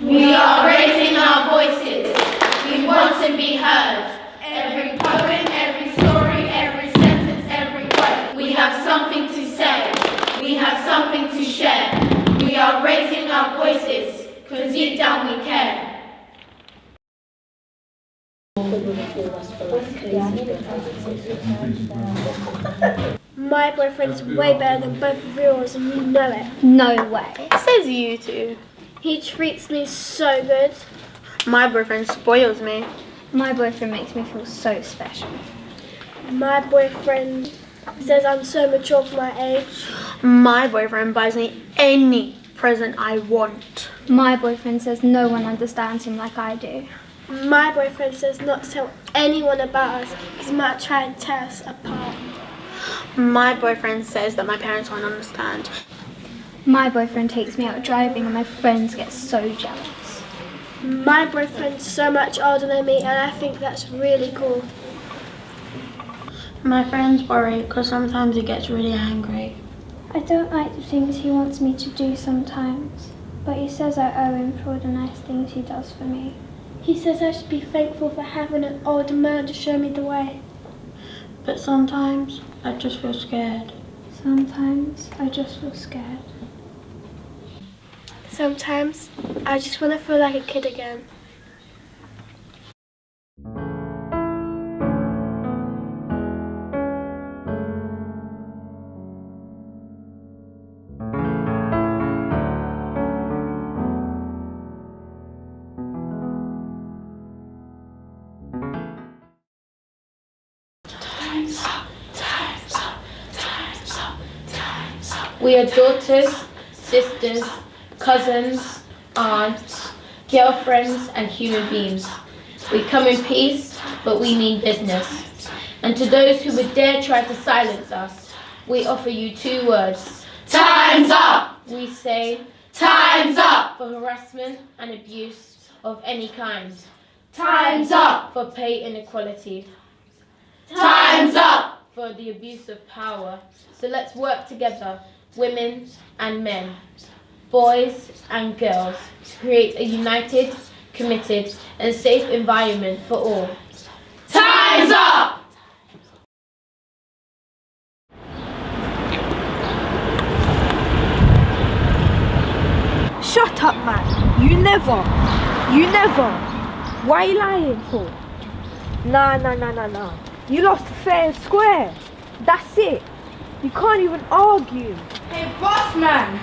We are raising our voices. We want to be heard. Every poem, every story, every sentence, every word. We have something to say. We have something to share. We are raising our voices, because deep down we care. My boyfriend's way better than both of yours and you know it. No way. Says you two. He treats me so good. My boyfriend spoils me. My boyfriend makes me feel so special. My boyfriend says I'm so mature for my age. My boyfriend buys me any present I want. My boyfriend says no one understands him like I do. My boyfriend says not to tell anyone about us because he might try and tear us apart. My boyfriend says that my parents won't understand. My boyfriend takes me out driving and my friends get so jealous. My boyfriend's so much older than me and I think that's really cool. My friends worry because sometimes he gets really angry. I don't like the things he wants me to do sometimes, but he says I owe him for all the nice things he does for me. He says I should be thankful for having an older man to show me the way. But sometimes I just feel scared. Sometimes I just feel scared. Sometimes I just want to feel like a kid again. We are daughters, sisters, cousins, aunts, girlfriends, and human beings. We come in peace, but we mean business. And to those who would dare try to silence us, we offer you 2 words. Time's up! We say, time's up! For harassment and abuse of any kind. Time's up! For pay inequality. Time's up! For the abuse of power. So let's work together, women and men, boys and girls, to create a united, committed and safe environment for all. Time's up! Shut up, man. You never. Why are you lying for? Nah. You lost fair and square. That's it. You can't even argue. Hey, boss man!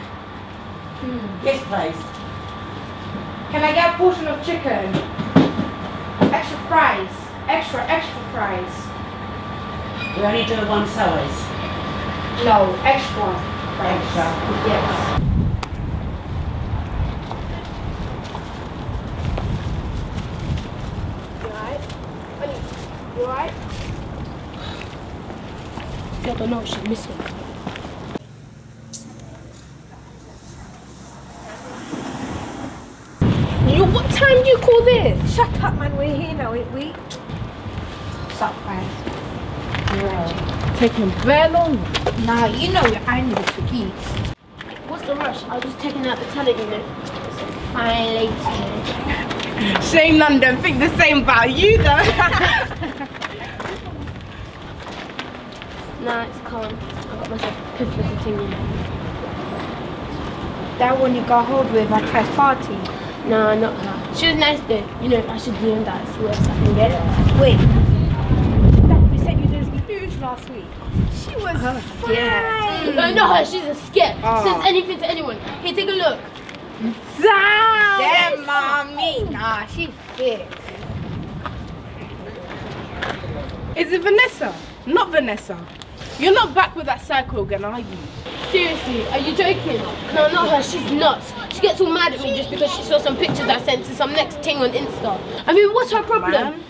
Yes, please. Can I get a portion of chicken? Extra fries. Extra fries. We only do 1 size. No, extra fries. Extra. Yes. You alright? I don't know, she's missing. What time do you call this? Shut up, man. We're here now, ain't we? Surprise. Taking very long. Nah, you know you're angry to eat. What's the rush? I was just taking out the talent unit. Fine lady. Shame none of them think the same about you though. Nah, it's calm. I got myself a piff little thing in there. That one you got hold with at Ty's party. Nah, not her. She was nice though. You know, I should do that. See what else I can get. Wait. That we sent you those news last week. She was fine. Yeah. No, not her. She's a skip. Sends anything to anyone. Here, take a look. Damn, mommy. Nah, she's thick. Is it Vanessa? Not Vanessa. You're not back with that cycle again, are you? Seriously, are you joking? No, not her. She's nuts. She gets all mad at me just because she saw some pictures I sent to some next thing on Insta. I mean, what's her problem? Man.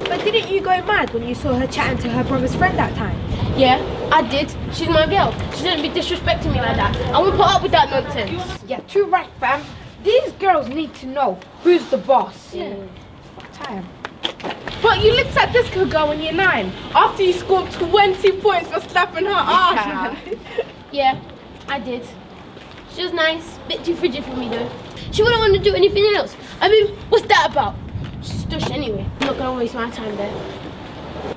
But didn't you go mad when you saw her chatting to her brother's friend that time? Yeah, I did. She's my girl. She shouldn't be disrespecting me like that. I won't put up with that nonsense. Yeah, too right, fam. These girls need to know who's the boss. Yeah. Time. But you looked at this girl in year 9 after you scored 20 points for slapping her ass, man. Yeah, I did. She was nice. Bit too frigid for me though. She wouldn't want to do anything else. I mean, what's that about? She's stush anyway. I'm not gonna waste my time there.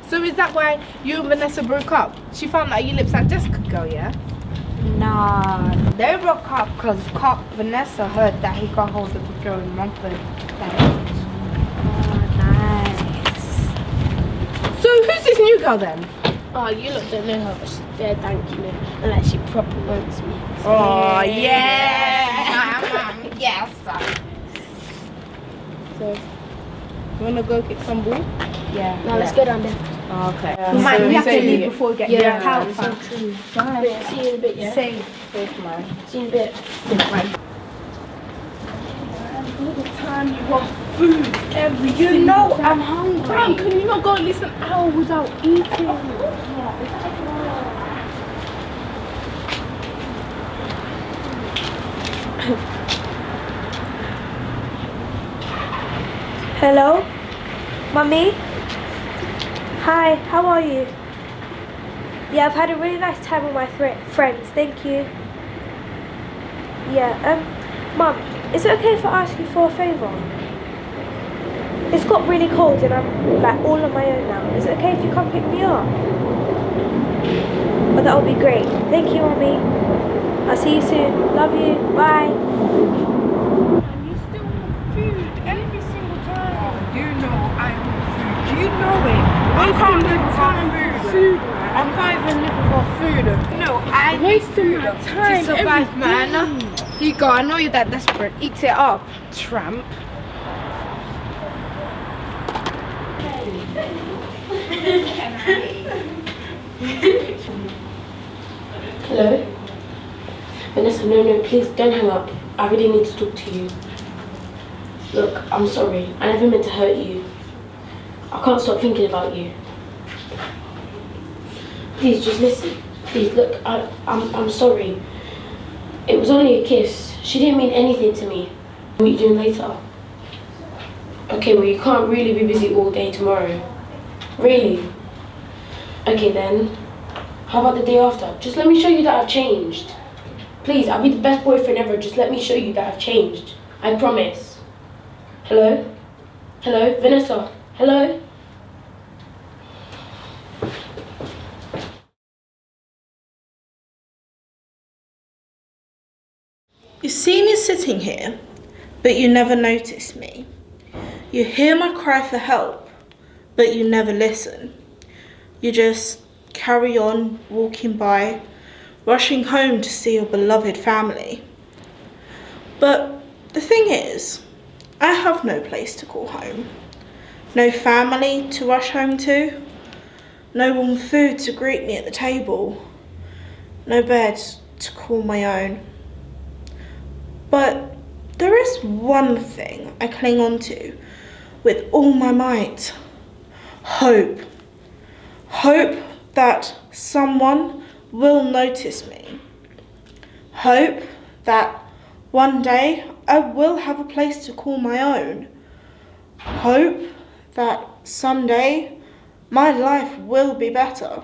So is that why you and Vanessa broke up? She found out you lips like Jessica girl, yeah? Nah, they broke up because Vanessa heard that he got hold of the girl in Romford. Oh, nice. So who's this new girl then? Oh, you lot don't know her, but she's there, thank you, and like she proper wants me. Oh yeah! Yes. So you wanna go kick some ball? Yeah. Now let's go down there. Oh, okay. We have to so leave before we get out. So true. Bye. See you in a bit, yeah? Safe. See you in a bit. All the time you want food every You know I'm hungry. Fam, can you not go at least an hour without eating? Hello? Mummy? Hi, how are you? Yeah, I've had a really nice time with my friends, thank you. Yeah, Mum, is it okay if I ask you for a favour? It's got really cold and I'm like all on my own now. Is it okay if you come pick me up? But that would be great. Thank you, Mummy. I'll see you soon. Love you. Bye. And you still want food every single time. You know I want food. You know it. I can't live without food. I can't even live without food. No, I wasting my time to survive, man. Here you go. I know you're that desperate. Eat it up, tramp. Hello? Vanessa, no, please don't hang up. I really need to talk to you. Look, I'm sorry. I never meant to hurt you. I can't stop thinking about you. Please, just listen. Please, look, I'm sorry. It was only a kiss. She didn't mean anything to me. What are you doing later? Okay, well, you can't really be busy all day tomorrow. Really? Okay then. How about the day after? Just let me show you that I've changed. Please, I'll be the best boyfriend ever. Just let me show you that I've changed. I promise. Hello? Hello? Vanessa? Hello? You see me sitting here, but you never notice me. You hear my cry for help, but you never listen. You just carry on walking by, rushing home to see your beloved family. But the thing is, I have no place to call home. No family to rush home to. No warm food to greet me at the table. No bed to call my own. But there is one thing I cling on to with all my might. Hope. Hope that someone will notice me. Hope that one day I will have a place to call my own. Hope that someday my life will be better.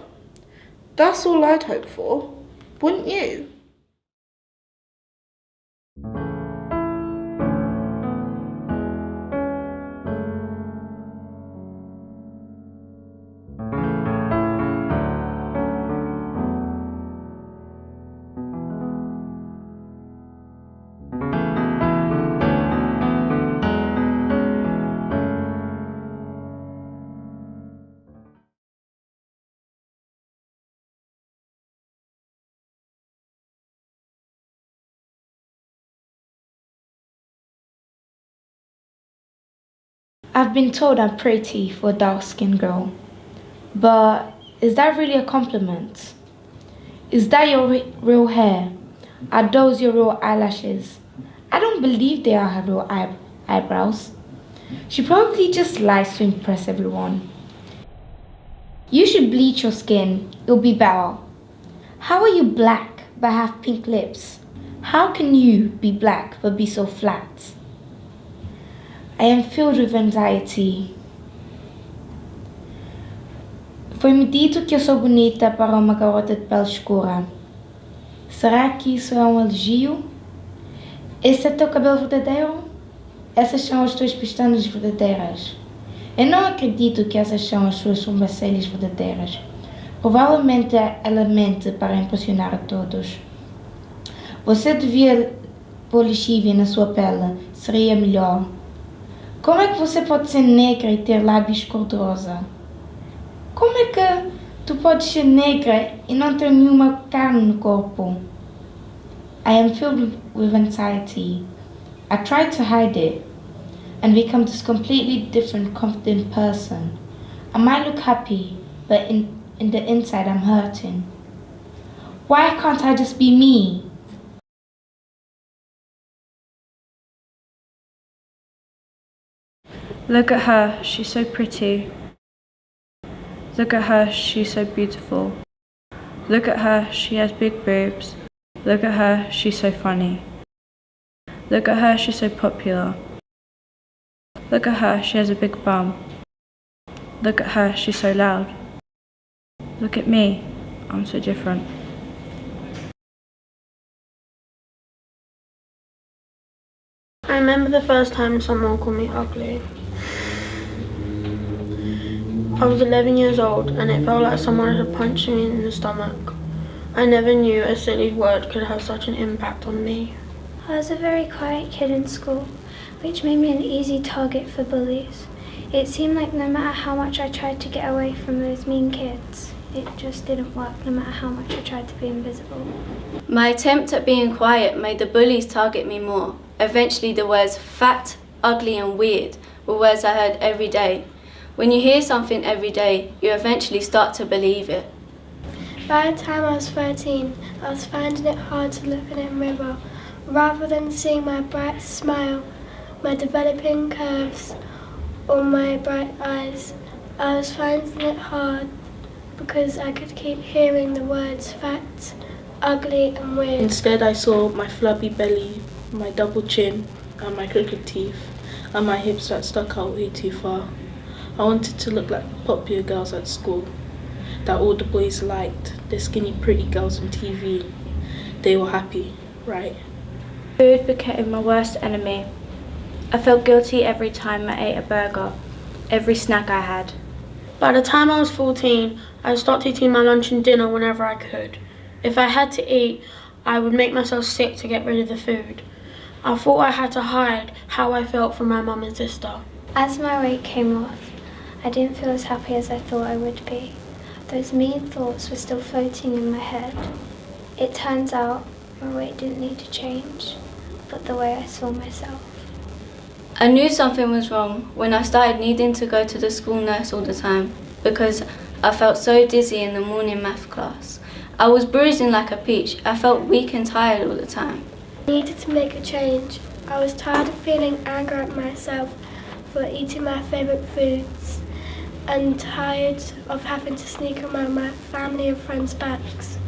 That's all I'd hope for, wouldn't you? I've been told I'm pretty for a dark-skinned girl, but is that really a compliment? Is that your real hair? Are those your real eyelashes? I don't believe they are her real eyebrows. She probably just lies to impress everyone. You should bleach your skin, it'll be better. How are you black but have pink lips? How can you be black but be so flat? I am filled with anxiety. Foi-me dito que eu sou bonita para uma garota de pele escura. Será que isso é um elogio? Esse é teu cabelo verdadeiro? Essas são as tuas pestanas verdadeiras. Eu não acredito que essas são as suas sobrancelhas verdadeiras. Provavelmente ela mente para impressionar a todos. Você devia pôr lexívia na sua pele, seria melhor. Como é que você pode ser negra e ter lábios cor-de-rosa? Como é que tu podes ser negra e não ter nenhuma carne no corpo? I am filled with anxiety. I try to hide it and become this completely different, confident person. I might look happy, but in the inside I'm hurting. Why can't I just be me? Look at her, she's so pretty. Look at her, she's so beautiful. Look at her, she has big boobs. Look at her, she's so funny. Look at her, she's so popular. Look at her, she has a big bum. Look at her, she's so loud. Look at me, I'm so different. I remember the first time someone called me ugly. I was 11 years old and it felt like someone had punched me in the stomach. I never knew a silly word could have such an impact on me. I was a very quiet kid in school, which made me an easy target for bullies. It seemed like no matter how much I tried to get away from those mean kids, it just didn't work no matter how much I tried to be invisible. My attempt at being quiet made the bullies target me more. Eventually the words fat, ugly and weird were words I heard every day. When you hear something every day, you eventually start to believe it. By the time I was 13, I was finding it hard to look in a mirror. Rather than seeing my bright smile, my developing curves, or my bright eyes, I was finding it hard because I could keep hearing the words fat, ugly and weird. Instead I saw my flabby belly, my double chin and my crooked teeth and my hips that stuck out way too far. I wanted to look like the popular girls at school that all the boys liked, the skinny pretty girls on TV. They were happy, right? Food became my worst enemy. I felt guilty every time I ate a burger, every snack I had. By the time I was 14, I stopped eating my lunch and dinner whenever I could. If I had to eat, I would make myself sick to get rid of the food. I thought I had to hide how I felt from my mum and sister. As my weight came off, I didn't feel as happy as I thought I would be. Those mean thoughts were still floating in my head. It turns out my weight didn't need to change, but the way I saw myself. I knew something was wrong when I started needing to go to the school nurse all the time because I felt so dizzy in the morning math class. I was bruising like a peach. I felt weak and tired all the time. I needed to make a change. I was tired of feeling anger at myself for eating my favourite foods and tired of having to sneak around my family and friends' backs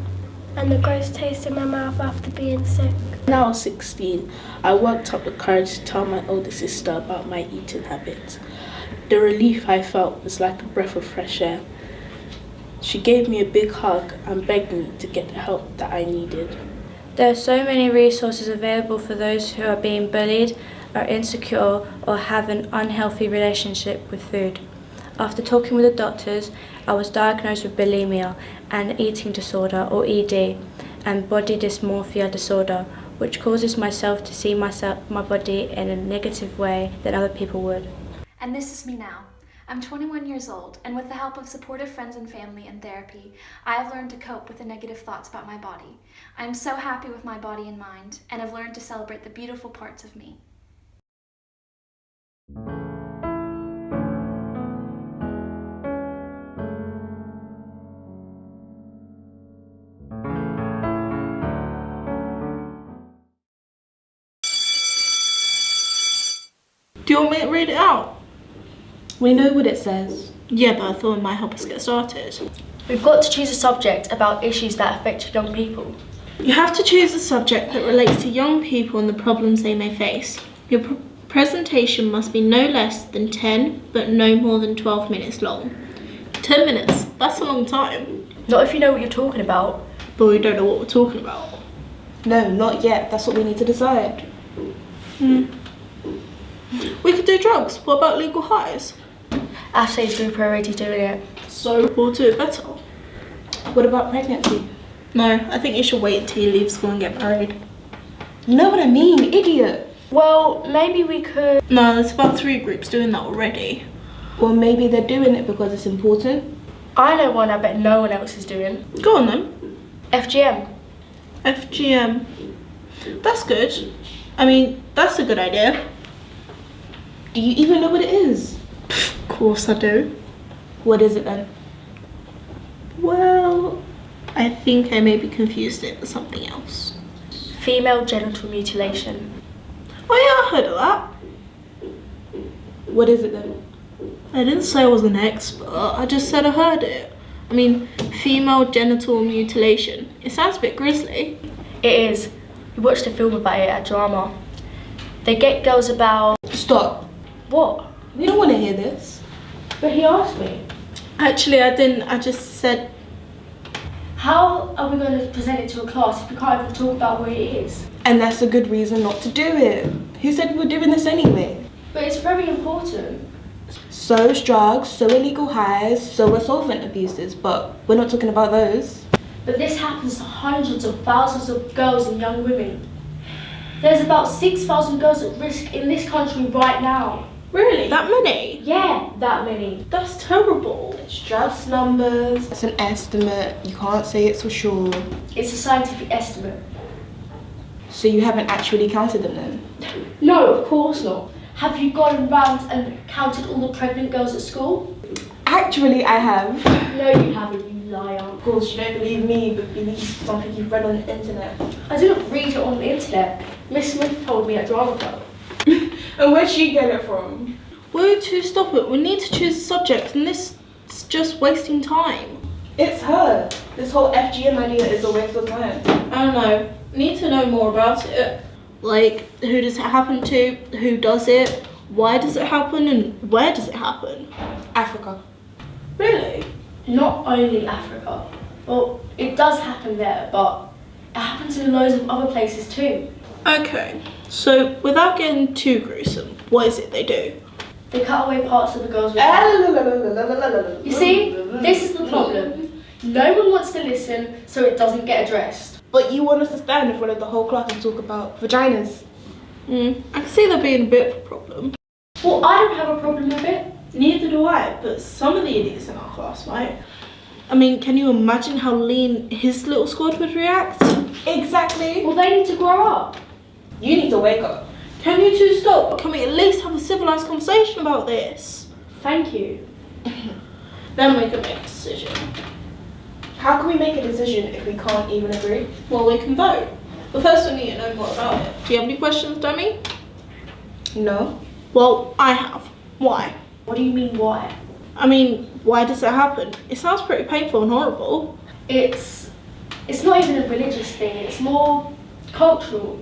and the gross taste in my mouth after being sick. When I was 16, I worked up the courage to tell my older sister about my eating habits. The relief I felt was like a breath of fresh air. She gave me a big hug and begged me to get the help that I needed. There are so many resources available for those who are being bullied, are insecure, or have an unhealthy relationship with food. After talking with the doctors, I was diagnosed with bulimia and eating disorder, or ED, and body dysmorphia disorder, which causes myself to see my body in a negative way than other people would. And this is me now. I'm 21 years old, and with the help of supportive friends and family and therapy, I have learned to cope with the negative thoughts about my body. I am so happy with my body and mind, and have learned to celebrate the beautiful parts of me. Do you want me to read it out? We know what it says. Yeah, but I thought it might help us get started. We've got to choose a subject about issues that affect young people. You have to choose a subject that relates to young people and the problems they may face. Your presentation must be no less than 10, but no more than 12 minutes long. 10 minutes, that's a long time. Not if you know what you're talking about. But we don't know what we're talking about. No, not yet. That's what we need to decide. We could do drugs. What about legal highs? Ashley's group are already doing it. So we'll do it better. What about pregnancy? No, I think you should wait until you leave school and get married. You know what I mean, idiot. Well, maybe we could... No, there's about 3 groups doing that already. Or maybe they're doing it because it's important. I know one I bet no one else is doing. Go on then. FGM. FGM. That's good. I mean, that's a good idea. Do you even know what it is? Of course I do. What is it then? Well, I think I maybe confused it with something else. Female genital mutilation. Oh yeah, I heard of that. What is it then? I didn't say I was an expert, I just said I heard it. I mean, female genital mutilation. It sounds a bit grisly. It is. We watched a film about it at drama. They get girls about... Stop. What? We don't want to hear this. But he asked me. Actually, I didn't. I just said... How are we going to present it to a class if we can't even talk about what it is? And that's a good reason not to do it. Who said we were doing this anyway? But it's very important. So is drugs, so are legal highs, so are solvent abuses, but we're not talking about those. But this happens to hundreds of thousands of girls and young women. There's about 6,000 girls at risk in this country right now. Really? That many? Yeah, that many. That's terrible. It's just numbers. It's an estimate. You can't say it's for sure. It's a scientific estimate. So you haven't actually counted them then? No, of course not. Have you gone round and counted all the pregnant girls at school? Actually, I have. No, you haven't, you liar. Of course, you don't believe me, but believe something you've read on the internet. I didn't read it on the internet. Miss Smith told me at drama club. And where'd she get it from? Will you two stop it? We need to choose a subject and this is just wasting time. It's her. This whole FGM idea is a waste of time. I don't know. Need to know more about it. Like, who does it happen to? Who does it? Why does it happen? And where does it happen? Africa. Really? Not only Africa. Well, it does happen there, but it happens in loads of other places too. Okay, so without getting too gruesome, what is it they do? They cut away parts of the girl's body. You see, this is the problem. No one wants to listen, so it doesn't get addressed. But you want us to stand in front of the whole class and talk about vaginas? I can see there being a bit of a problem. Well, I don't have a problem with it. Neither do I, but some of the idiots in our class might. I mean, can you imagine how lean his little squad would react? Exactly. Well, they need to grow up. You need to wake up. Can you two stop? Can we at least have a civilised conversation about this? Thank you. Then we can make a decision. How can we make a decision if we can't even agree? Well, we can vote. But first we need to know more about it. Do you have any questions, Dummy? No. Well, I have. Why? What do you mean, why? I mean, why does it happen? It sounds pretty painful and horrible. It's not even a religious thing, it's more cultural.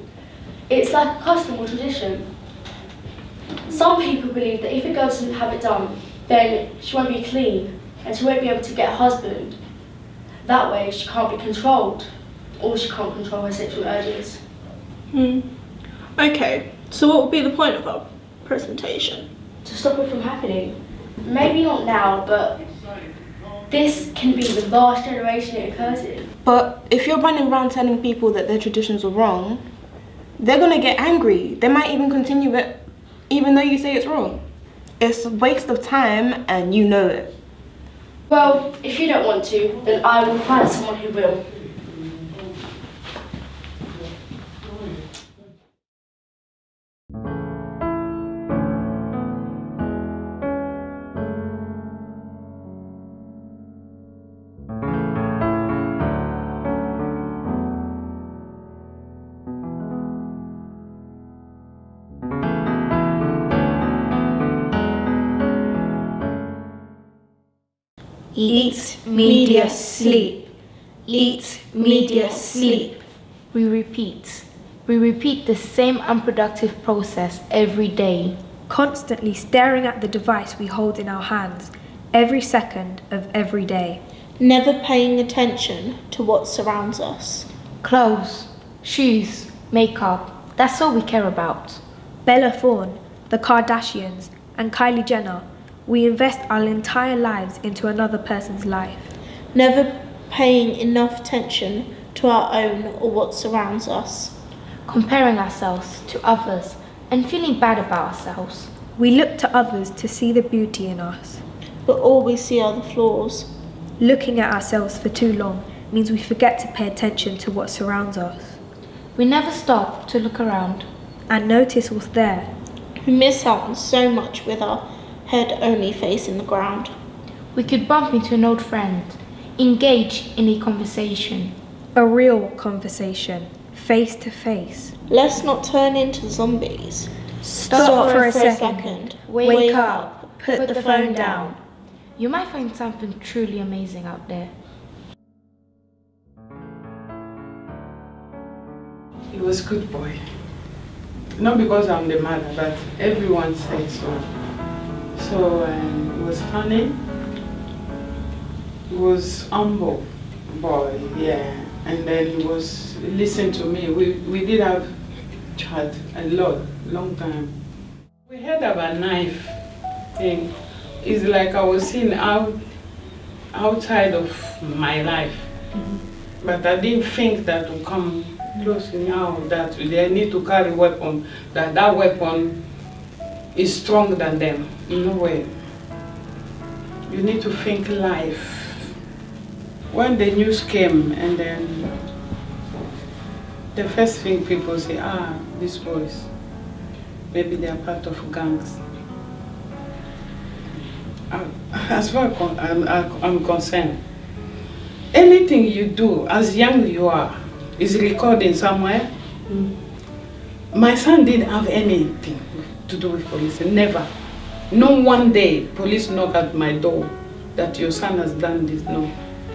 It's like a custom or tradition. Some people believe that if a girl doesn't have it done, then she won't be clean and she won't be able to get a husband. That way she can't be controlled, or she can't control her sexual urges. Okay, so what would be the point of our presentation? To stop it from happening. Maybe not now, but this can be the last generation it occurs in. But if you're running around telling people that their traditions are wrong, they're gonna get angry. They might even continue it even though you say it's wrong. It's a waste of time and you know it. Well, if you don't want to, then I will find someone who will. Eat, media, sleep. Eat, media, sleep. We repeat. We repeat the same unproductive process every day. Constantly staring at the device we hold in our hands, every second of every day. Never paying attention to what surrounds us. Clothes, shoes, makeup, that's all we care about. Bella Thorne, the Kardashians, and Kylie Jenner, we invest our entire lives into another person's life. Never paying enough attention to our own or what surrounds us. Comparing ourselves to others and feeling bad about ourselves. We look to others to see the beauty in us, but all we see are the flaws. Looking at ourselves for too long means we forget to pay attention to what surrounds us. We never stop to look around and notice what's there. We miss out on so much with our head only facing the ground. We could bump into an old friend, engage in a conversation. A real conversation, face to face. Let's not turn into zombies. Stop for a second. Wake up. Put the phone down. You might find something truly amazing out there. He was a good boy. Not because I'm the mother, but everyone said so. So it was funny. He was humble boy, yeah. And then he was listen to me. We did have chat a lot, long time. We heard about knife thing. It's like I was seeing outside of my life. But I didn't think that would come close now, that they need to carry weapon, that weapon is stronger than them. No way. You need to think life. When the news came, and then the first thing people say, these boys, maybe they are part of gangs. As far as I'm concerned, anything you do, as young as you are, is recorded somewhere. My son didn't have anything to do with police, never. No one day police knock at my door that your son has done this, no.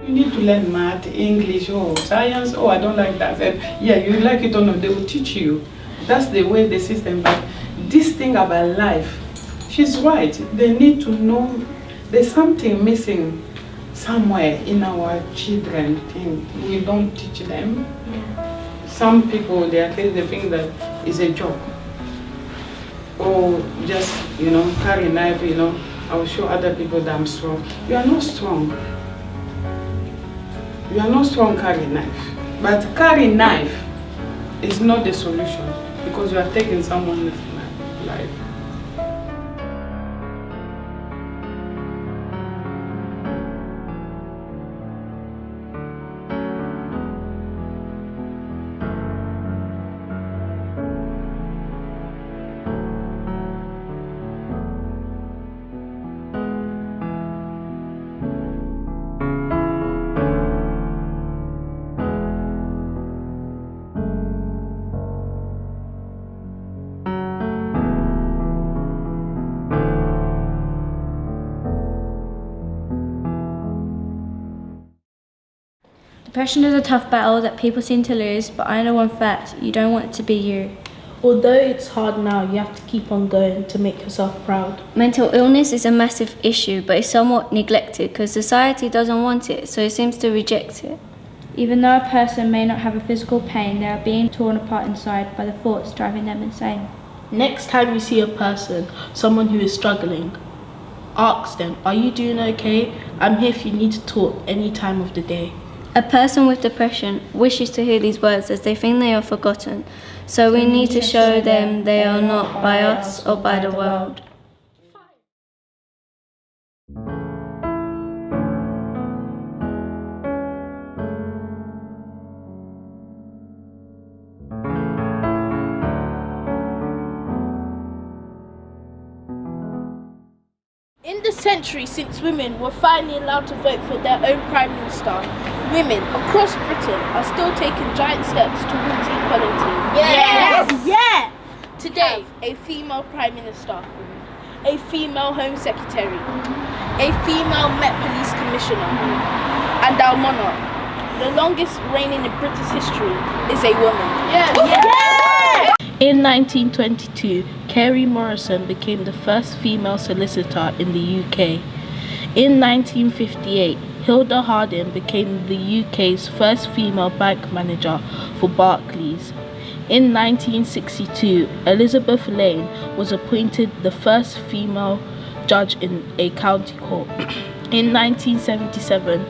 You need to learn math, English, science, I don't like that. Yeah, you like it or not, they will teach you. That's the way the system, but this thing about life, she's right. They need to know there's something missing somewhere in our children thing. We don't teach them. Yeah. Some people, they think that it's a job. Or just, carry knife, I will show other people that I'm strong. You are not strong. You are not strong carry knife. But carry knife is not the solution because you are taking someone's life. Depression is a tough battle that people seem to lose, but I know one fact, you don't want it to be you. Although it's hard now, you have to keep on going to make yourself proud. Mental illness is a massive issue, but it's somewhat neglected because society doesn't want it, so it seems to reject it. Even though a person may not have a physical pain, they are being torn apart inside by the thoughts driving them insane. Next time you see a person, someone who is struggling, ask them, are you doing okay? I'm here if you need to talk any time of the day. A person with depression wishes to hear these words as they think they are forgotten, so we need to show them they are not by us or by the world. In the century since women were finally allowed to vote for their own Prime Minister, women across Britain are still taking giant steps towards equality. Yes! Yeah! Today, a female Prime Minister, a female Home Secretary, a female Met Police Commissioner, and our monarch, the longest reigning in British history, is a woman. In 1922, Kerry Morrison became the first female solicitor in the UK. In 1958, Hilda Harding became the UK's first female bank manager for Barclays. In 1962, Elizabeth Lane was appointed the first female judge in a county court. In 1977,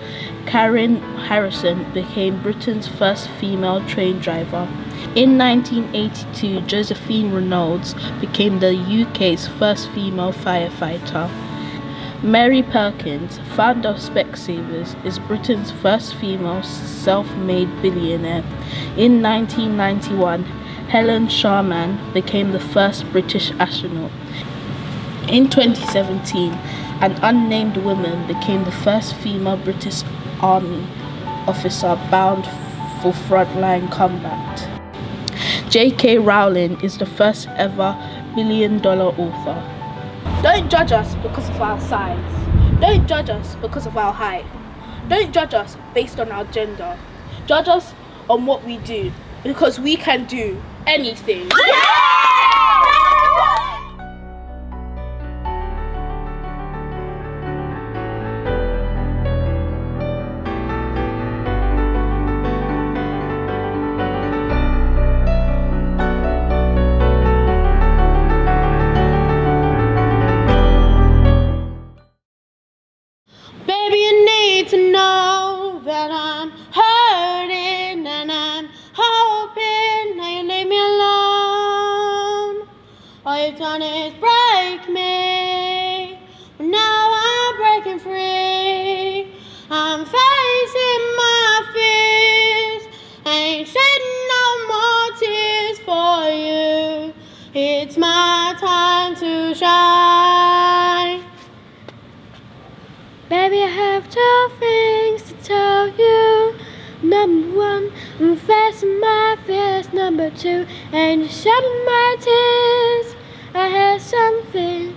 Karen Harrison became Britain's first female train driver. In 1982, Josephine Reynolds became the UK's first female firefighter. Mary Perkins, founder of Specsavers, is Britain's first female self-made billionaire. In 1991, Helen Sharman became the first British astronaut. In 2017, an unnamed woman became the first female British Army officer bound for frontline combat. J.K. Rowling is the first ever billion-dollar author. Don't judge us because of our size. Don't judge us because of our height. Don't judge us based on our gender. Judge us on what we do, because we can do anything. Baby, you need to know that I'm hurting and I'm hoping that you leave me alone. All you've done is break me, but now I'm breaking free. I'm facing my fears, ain't shedding no more tears for you. It's my time to shine. Baby, I have 2 things to tell you. Number 1, I'm facing my fears. Number 2, and you're shedding my tears. I have something